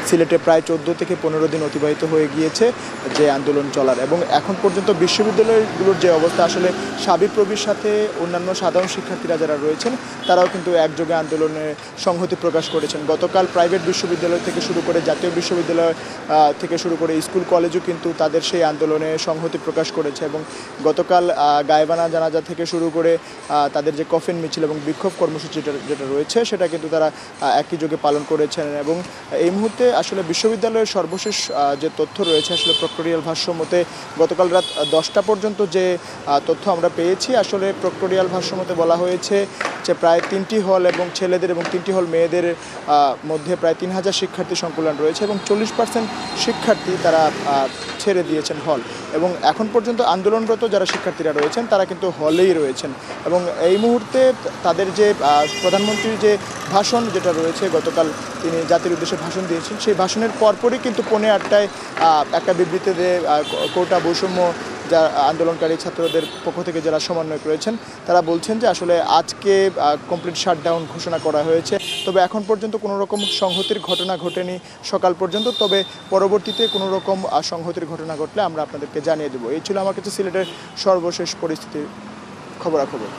সিলেটে প্রায় 14 থেকে 15 দিন অতিবাহিত হয়ে গিয়েছে যে আন্দোলন চলার, এবং এখন পর্যন্ত বিশ্ববিদ্যালয়গুলোর যে অবস্থা, আসলে শাবিপ্রবির সাথে অন্যান্য সাধারণ শিক্ষার্থীরা যারা রয়েছেন তারাও কিন্তু একযোগে আন্দোলনে সংহতি প্রকাশ করেছেন। গতকাল প্রাইভেট বিশ্ববিদ্যালয় থেকে শুরু করে জাতীয় বিশ্ববিদ্যালয় থেকে শুরু করে স্কুল কলেজও কিন্তু তাদের সেই আন্দোলনে সংহতি প্রকাশ করেছে, এবং গতকাল গায়েবানা জানাজা থেকে শুরু করে তাদের যে কফিন মিছিল এবং বিক্ষোভ কর্মসূচি যেটা রয়েছে সেটা কিন্তু তারা একই যোগে পালন করেছেন। এবং এই মুহূর্তে আসলে বিশ্ববিদ্যালয়ের সর্বশেষ যে তথ্য রয়েছে, আসলে প্রক্টোরিয়াল ভাষ্য মতে গতকাল রাত 10টা পর্যন্ত যে তথ্য আমরা পেয়েছি, আসলে প্রক্টোরিয়াল ভাষ্য মতে বলা হয়েছে যে প্রায় 3টি হল এবং ছেলেদের এবং 3টি হল মেয়েদের মধ্যে প্রায় 3000 শিক্ষার্থী সংকুলন রয়েছে, এবং 40% শিক্ষার্থী তারা ছেড়ে দিয়েছেন হল, এবং এখন পর্যন্ত আন্দোলনরত যারা শিক্ষার্থীরা রয়েছেন তারা কিন্তু হলেই রয়েছেন। এবং এই মুহূর্তে তাদের যে প্রধানমন্ত্রীর যে ভাষণ যেটা রয়েছে, গতকাল তিনি জাতির উদ্দেশ্যে ভাষণ দিয়েছেন, সেই ভাষণের পরপরই কিন্তু 8:45 একটা বিবৃতিতে কোটা বৈষম্য যা আন্দোলনকারী ছাত্রদের পক্ষ থেকে যারা সমন্বয়ক রয়েছেন তারা বলছেন যে আসলে আজকে কমপ্লিট শাটডাউন ঘোষণা করা হয়েছে, তবে এখন পর্যন্ত কোনো রকম সংহতির ঘটনা ঘটেনি সকাল পর্যন্ত, তবে পরবর্তীতে কোনো রকম সংহতির ঘটনা ঘটলে আমরা আপনাদেরকে জানিয়ে দেবো। এই ছিল আমার কাছে সিলেটের সর্বশেষ পরিস্থিতির খবরাখবর।